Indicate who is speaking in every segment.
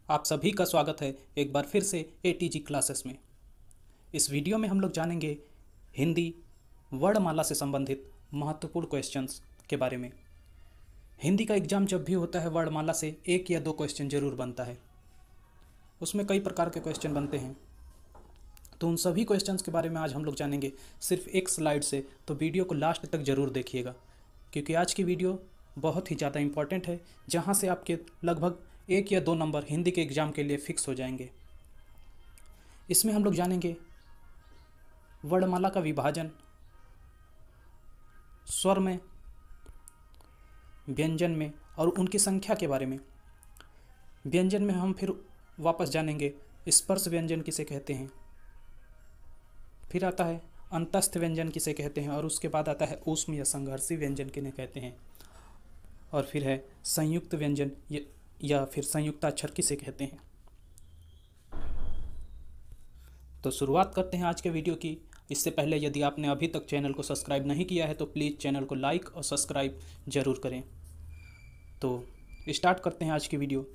Speaker 1: आप सभी का स्वागत है एक बार फिर से ATG क्लासेस में। इस वीडियो में हम लोग जानेंगे हिंदी वर्णमाला से संबंधित महत्वपूर्ण क्वेश्चंस के बारे में। हिंदी का एग्ज़ाम जब भी होता है वर्णमाला से एक या दो क्वेश्चन ज़रूर बनता है। उसमें कई प्रकार के क्वेश्चन बनते हैं, तो उन सभी क्वेश्चंस के बारे में आज हम लोग जानेंगे सिर्फ एक स्लाइड से। तो वीडियो को लास्ट तक ज़रूर देखिएगा, क्योंकि आज की वीडियो बहुत ही ज़्यादा इम्पॉर्टेंट है, जहाँ से आपके लगभग 1 या 2 नंबर हिंदी के एग्ज़ाम के लिए फिक्स हो जाएंगे। इसमें हम लोग जानेंगे वर्णमाला का विभाजन, स्वर में, व्यंजन में और उनकी संख्या के बारे में। व्यंजन में हम फिर वापस जानेंगे स्पर्श व्यंजन किसे कहते हैं, फिर आता है अंतस्थ व्यंजन किसे कहते हैं, और उसके बाद आता है ऊष्म या संघर्षी व्यंजन किन्हें कहते हैं, और फिर है संयुक्त व्यंजन या फिर संयुक्ताक्षर किसे कहते हैं। तो शुरुआत करते हैं आज के वीडियो की। इससे पहले यदि आपने अभी तक चैनल को सब्सक्राइब नहीं किया है तो प्लीज़ चैनल को लाइक और सब्सक्राइब ज़रूर करें। तो स्टार्ट करते हैं आज की वीडियो।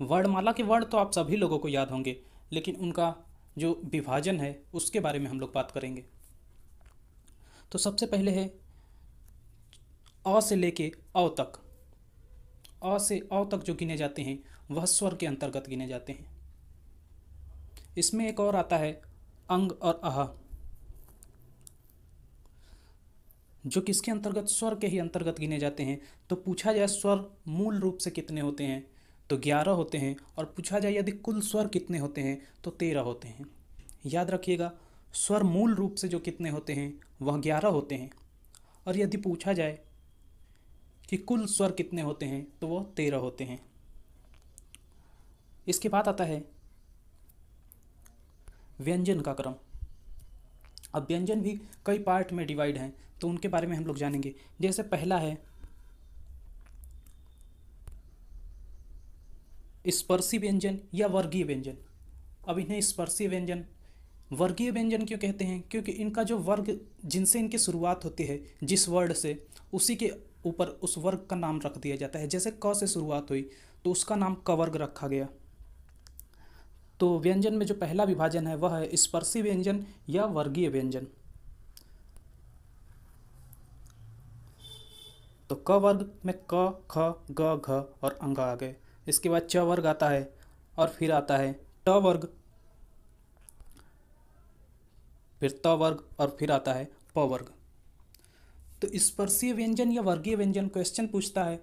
Speaker 1: वर्णमाला के वर्ण तो आप सभी लोगों को याद होंगे, लेकिन उनका जो विभाजन है उसके बारे में हम लोग बात करेंगे। तो सबसे पहले है अ से लेके अ तक। अ से अ तक जो गिने जाते हैं वह स्वर के अंतर्गत गिने जाते हैं। इसमें एक और आता है अंग और अह, जो किसके अंतर्गत, स्वर के ही अंतर्गत गिने जाते हैं। तो पूछा जाए स्वर मूल रूप से कितने होते हैं तो 11 होते हैं, और पूछा जाए यदि कुल स्वर कितने होते हैं तो 13 होते हैं। याद रखिएगा, स्वर मूल रूप से जो कितने होते हैं वह 11 होते हैं, और यदि पूछा जाए कि कुल स्वर कितने होते हैं तो वह 13 होते हैं। इसके बाद आता है व्यंजन का क्रम। अब व्यंजन भी कई पार्ट में डिवाइड हैं, तो उनके बारे में हम लोग जानेंगे। जैसे पहला है स्पर्शी व्यंजन या वर्गीय व्यंजन। अब इन्हें स्पर्शी व्यंजन, वर्गीय व्यंजन क्यों कहते हैं? क्योंकि इनका जो वर्ग जिनसे इनकी शुरुआत होती है, जिस वर्ड से, उसी के ऊपर उस वर्ग का नाम रख दिया जाता है। जैसे क से शुरुआत हुई तो उसका नाम क वर्ग रखा गया। तो व्यंजन में जो पहला विभाजन है वह है स्पर्शी व्यंजन या वर्गीय व्यंजन। तो क वर्ग में क, ख, ग, घ और अंग आ गए। इसके बाद च वर्ग आता है, और फिर आता है ट वर्ग, फिर त वर्ग, और फिर आता है प वर्ग। तो स्पर्शीय व्यंजन या वर्गीय व्यंजन क्वेश्चन पूछता है,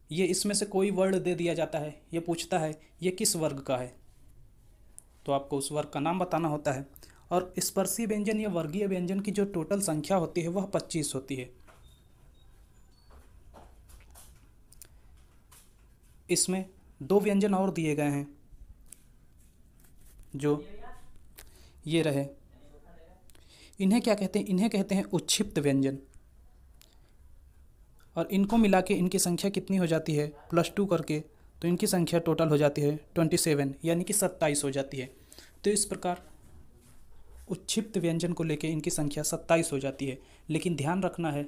Speaker 1: ये इसमें से कोई वर्ड दे दिया जाता है, ये पूछता है ये किस वर्ग का है, तो आपको उस वर्ग का नाम बताना होता है। और स्पर्शीय व्यंजन या वर्गीय व्यंजन की जो टोटल संख्या होती है वह 25 होती है। इसमें 2 व्यंजन और दिए गए हैं, जो ये रहे। इन्हें क्या कहते हैं? इन्हें कहते हैं उच्छिप्त व्यंजन, और इनको मिला के इनकी संख्या कितनी हो जाती है +2 करके, तो इनकी संख्या टोटल हो जाती है 27, यानी कि 27 हो जाती है। तो इस प्रकार उच्छिप्त व्यंजन को लेके इनकी संख्या 27 हो जाती है। लेकिन ध्यान रखना है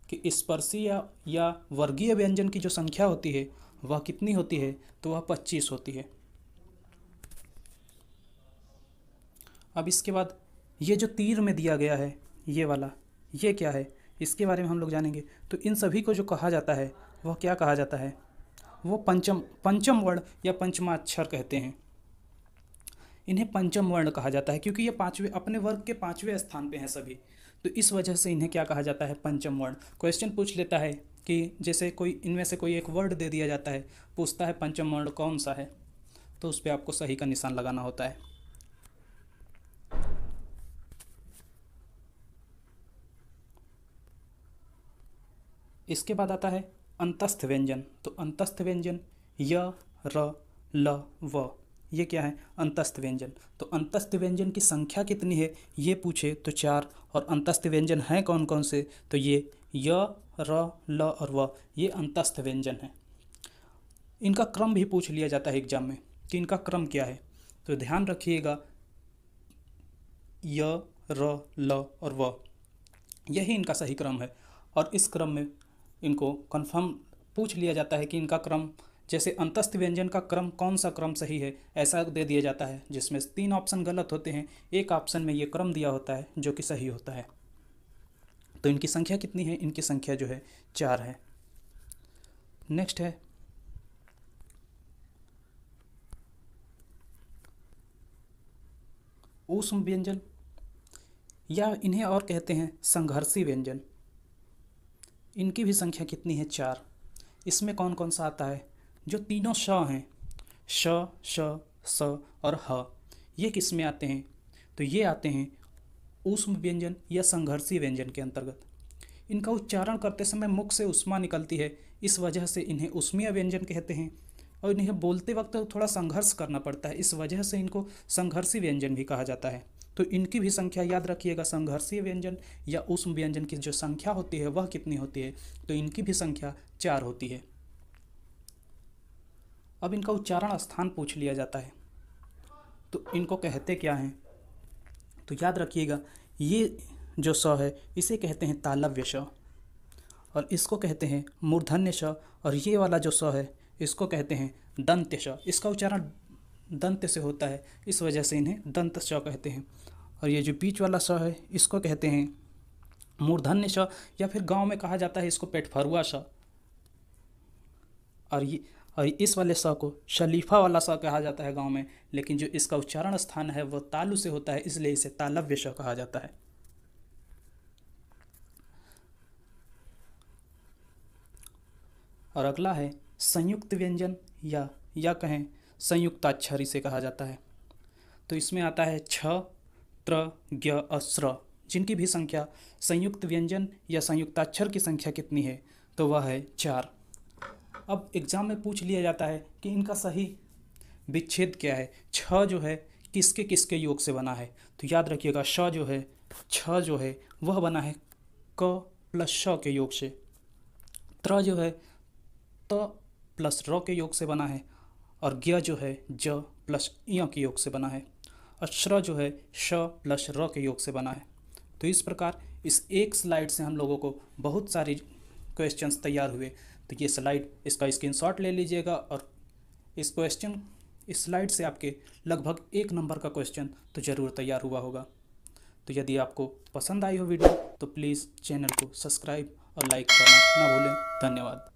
Speaker 1: कि स्पर्शी या वर्गीय व्यंजन की जो संख्या होती है वह कितनी होती है, तो वह 25 होती है। अब इसके बाद ये जो तीर में दिया गया है ये वाला, ये क्या है, इसके बारे में हम लोग जानेंगे। तो इन सभी को जो कहा जाता है वह क्या कहा जाता है, वो पंचम वर्ण या पंचमाक्षर कहते हैं। इन्हें पंचम वर्ण कहा जाता है, क्योंकि ये पांचवें, अपने वर्ग के 5वें स्थान पे हैं सभी, तो इस वजह से इन्हें क्या कहा जाता है, पंचम वर्ण। क्वेश्चन पूछ लेता है कि जैसे कोई इनमें से कोई एक वर्ड दे दिया जाता है, पूछता है पंचम वर्ण कौन सा है, तो उस पर आपको सही का निशान लगाना होता है। इसके बाद आता है अंतस्थ व्यंजन। तो अंतस्थ व्यंजन य, र, ल, व, ये क्या है, अंतस्थ व्यंजन। तो अंतस्थ व्यंजन की संख्या कितनी है ये पूछे तो 4, और अंतस्थ व्यंजन हैं कौन कौन से, तो ये य, र, ल और व, ये अंतस्थ व्यंजन है। इनका क्रम भी पूछ लिया जाता है एग्जाम में कि इनका क्रम क्या है, तो ध्यान रखिएगा य, र, ल और व, यही इनका सही क्रम है। और इस क्रम में इनको कन्फर्म पूछ लिया जाता है कि इनका क्रम, जैसे अंतस्थ व्यंजन का क्रम कौन सा क्रम सही है, ऐसा दे दिया जाता है, जिसमें 3 ऑप्शन गलत होते हैं, एक ऑप्शन में ये क्रम दिया होता है जो कि सही होता है। तो इनकी संख्या कितनी है? इनकी संख्या जो है 4 है। नेक्स्ट है ऊष्म व्यंजन, या इन्हें और कहते हैं संघर्षी व्यंजन। इनकी भी संख्या कितनी है? 4। इसमें कौन कौन सा आता है? जो तीनों श हैं, श, श, स और ह, ये किस में आते हैं? तो ये आते हैं ऊष्म व्यंजन या संघर्षी व्यंजन के अंतर्गत। इनका उच्चारण करते समय मुख से ऊष्मा निकलती है, इस वजह से इन्हें ऊष्मीय व्यंजन कहते हैं, और इन्हें बोलते वक्त थोड़ा संघर्ष करना पड़ता है, इस वजह से इनको संघर्षी व्यंजन भी कहा जाता है। तो इनकी भी संख्या याद रखिएगा, संघर्षीय व्यंजन या ऊष्म व्यंजन की जो संख्या होती है वह कितनी होती है? तो इनकी भी संख्या 4 होती है। अब इनका उच्चारण स्थान पूछ लिया जाता है, तो इनको कहते क्या हैं? तो याद रखिएगा, ये जो स है इसे कहते हैं तालव्य श, और इसको कहते हैं मूर्धन्य श, और ये वाला जो स है इसको कहते हैं दंत्य श। इसका उच्चारण दंत से होता है, इस वजह से इन्हें दंत श कहते हैं। और ये जो बीच वाला स है इसको कहते हैं मूर्धन्य श, या फिर गांव में कहा जाता है इसको पेटफरुआ श। और इस वाले स को शलीफा वाला स कहा जाता है गांव में, लेकिन जो इसका उच्चारण स्थान है वह तालु से होता है, इसलिए इसे तालव्य श कहा जाता है। और अगला है संयुक्त व्यंजन, या कहें संयुक्ताक्षर इसे कहा जाता है। तो इसमें आता है छ, त्र, ज्ञ और स्र, जिनकी भी संख्या, संयुक्त व्यंजन या संयुक्ताक्षर की संख्या कितनी है? तो वह है 4। अब एग्जाम में पूछ लिया जाता है कि इनका सही विच्छेद क्या है। छ जो है किसके किसके योग से बना है? तो याद रखिएगा, श जो है, छ जो है वह बना है क प्लस श के योग से। त्र जो है त प्लस र के योग से बना है, और ज्ञ जो है ज प्लस य के योग से बना है, और श्र जो है श प्लस र के योग से बना है। तो इस प्रकार इस एक स्लाइड से हम लोगों को बहुत सारी क्वेश्चंस तैयार हुए। तो ये स्लाइड, इसका स्क्रीनशॉट ले लीजिएगा, और इस स्लाइड से आपके लगभग 1 नंबर का क्वेश्चन तो ज़रूर तैयार हुआ होगा। तो यदि आपको पसंद आई हो वीडियो तो प्लीज़ चैनल को सब्सक्राइब और लाइक करना ना भूलें। धन्यवाद।